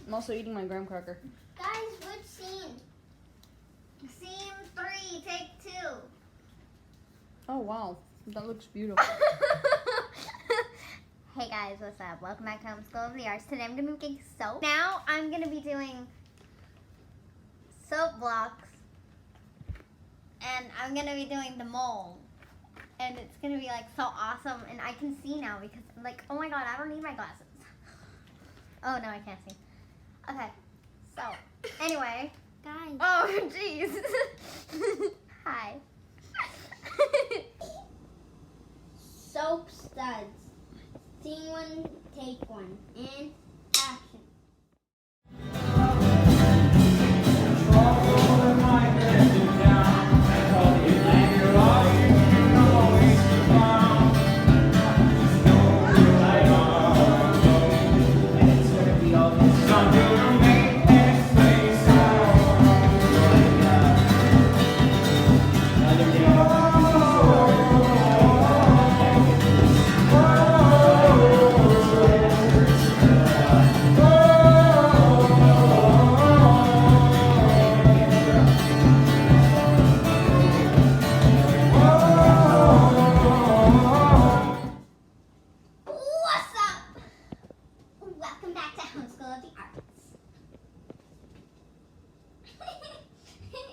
I'm also eating my graham cracker. Guys, which scene? Scene 3, take 2. Oh wow, that looks beautiful. Hey guys, what's up? Welcome back to School of the Arts. Today I'm gonna be making soap. Now I'm gonna be doing soap blocks, and I'm gonna be doing the mold, and it's gonna be like so awesome. And I can see now because I'm like, oh my god, I don't need my glasses. Oh no, I can't see. Okay, so anyway, guys. Oh jeez. Hi. Soap studs. Scene 1, take 1, and action.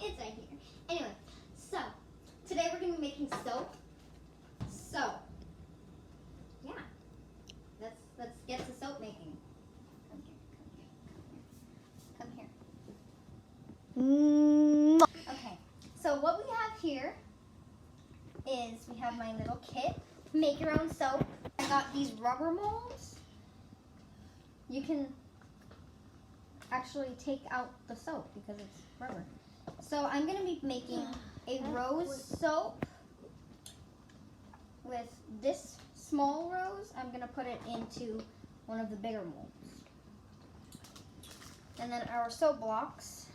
It's right here. Anyway, so today we're gonna be making soap. So yeah, let's get to soap making. Come here. Okay, so what we have here is we have my little kit. Make your own soap. I got these rubber molds. You can actually take out the soap because it's rubber. So I'm going to be making a rose soap with this small rose. I'm going to put it into one of the bigger molds. And then our soap blocks,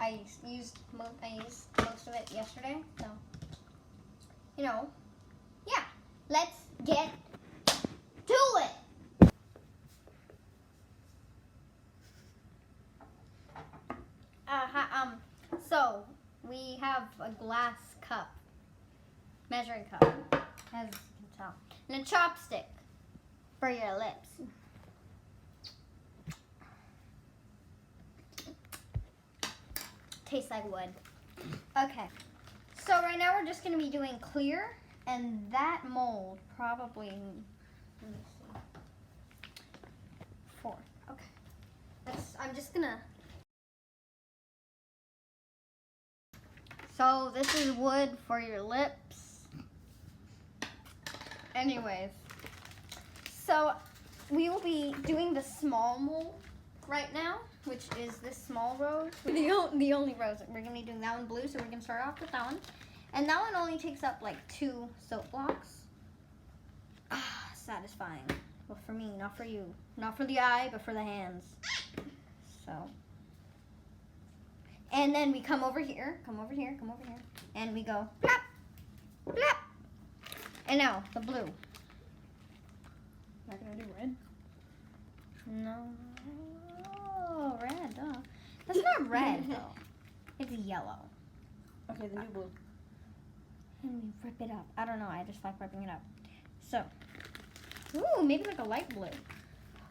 I used most of it yesterday. So, you know, yeah, let's get to it. So we have a glass cup, measuring cup, as you can tell, and a chopstick for your lips. Tastes like wood. Okay, so right now we're just gonna be doing clear, and that mold probably, let me see, 4. Okay, I'm just gonna. So this is wood for your lips. Anyways, so we will be doing the small mold right now, which is this small rose. The only rose. We're gonna be doing that one blue, so we're gonna start off with that one. And that one only takes up like 2 soap blocks. Ah, satisfying. Well, for me, not for you. Not for the eye, but for the hands. So. And then we come over here, and we go plop, plop. And now the blue. Not gonna do red? No, red. Duh. That's not red though. It's yellow. Okay, then do blue. And we rip it up. I don't know. I just like ripping it up. So, ooh, maybe like a light blue.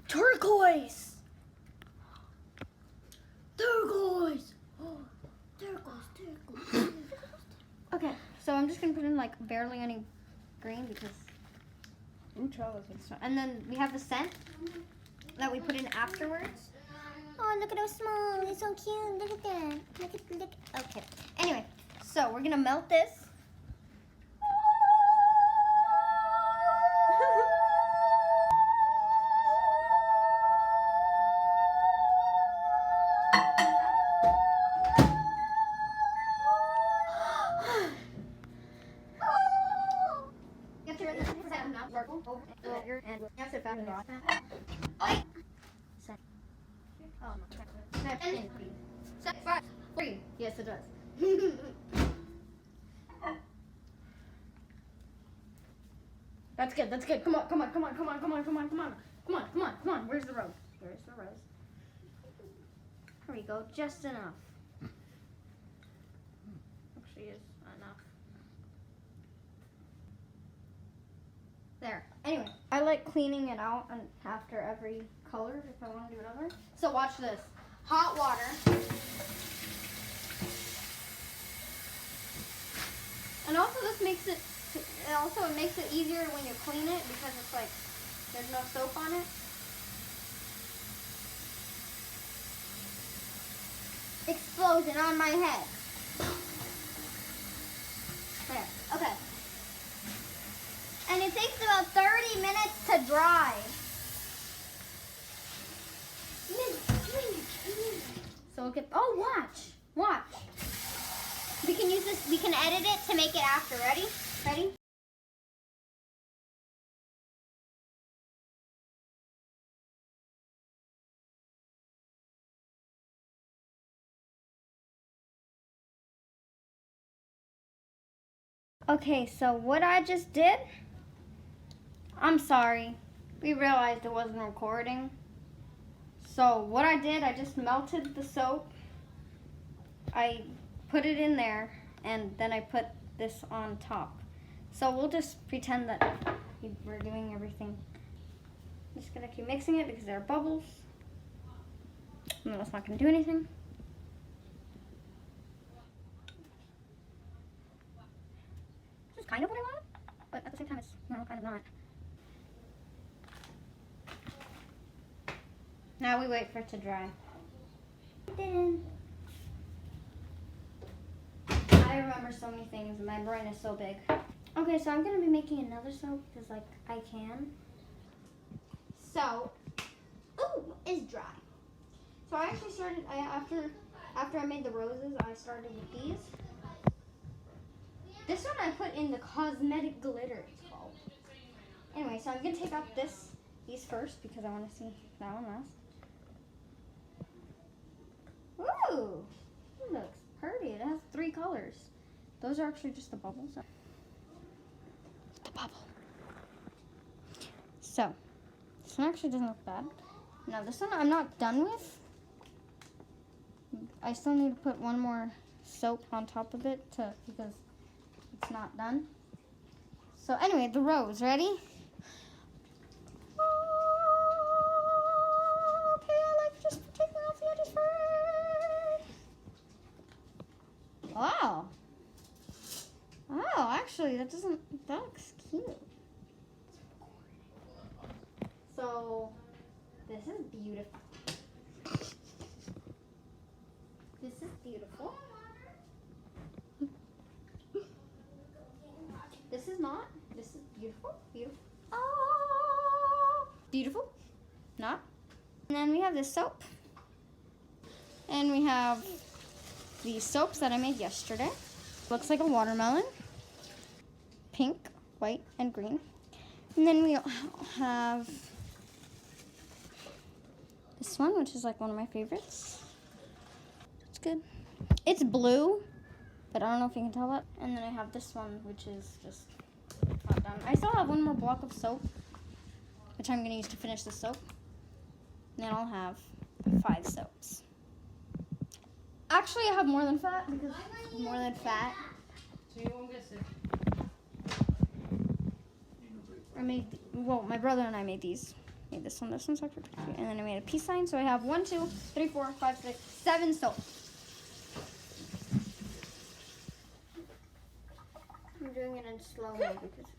Turquoise. Turquoise. Turquoise. Okay, so I'm just gonna put in like barely any green because. Ooh, Charles. And then we have the scent that we put in afterwards. Oh, look at how small! It's so cute. Look at that. Look. Okay. Anyway, so we're gonna melt this. Yes, it does. That's good. That's good. Come on. Where's the rose? Where's the rose? There we go, just enough. Actually is enough. There. Anyway, I like cleaning it out and after every color if I want to do whatever. So watch this. Hot water. And also this makes it, it makes it easier when you clean it because it's like, there's no soap on it. Explosion on my head. There, okay. And it takes about 30 minutes to dry. So we'll get, oh, watch. We can use this, we can edit it to make it after. Ready? Ready? Okay, so what I just did, I'm sorry. We realized it wasn't recording. So what I did, I just melted the soap. I put it in there, and then I put this on top. So we'll just pretend that we're doing everything. I'm just gonna keep mixing it because there are bubbles. And that's not gonna do anything. This is kind of what I want, but at the same time it's kind of not. Now we wait for it to dry. I remember so many things. My brain is so big. Okay, so I'm gonna be making another soap because like I can. So, it's dry. So I actually started after I made the roses. I started with these. This one I put in the cosmetic glitter. It's called. Anyway, so I'm gonna take out these first because I want to see that one last. Ooh, it looks pretty. It has 3 colors. Those are actually just the bubbles. The bubble. So, this one actually doesn't look bad. Now this one I'm not done with. I still need to put one more soap on top of it because it's not done. So anyway, the rose, ready? Okay, I like just taking off the edges first. Wow. Oh, actually, that looks cute. So, this is beautiful. This is beautiful. This is not. This is beautiful. Beautiful. Oh, beautiful. Not. And then we have this soap. And we have these soaps that I made yesterday. Looks like a watermelon. Pink, white, and green. And then we have this one, which is like one of my favorites. It's good. It's blue, but I don't know if you can tell that. And then I have this one, which is just not done. I still have one more block of soap, which I'm gonna use to finish the soap. And then I'll have 5 soaps. Actually, I have more than fat because more than fat. My brother and I made these. Made this one. This one's actually pretty cute. And then I made a peace sign. So I have 1, 2, 3, 4, 5, 6, 7 soaps. I'm doing it in slow mo because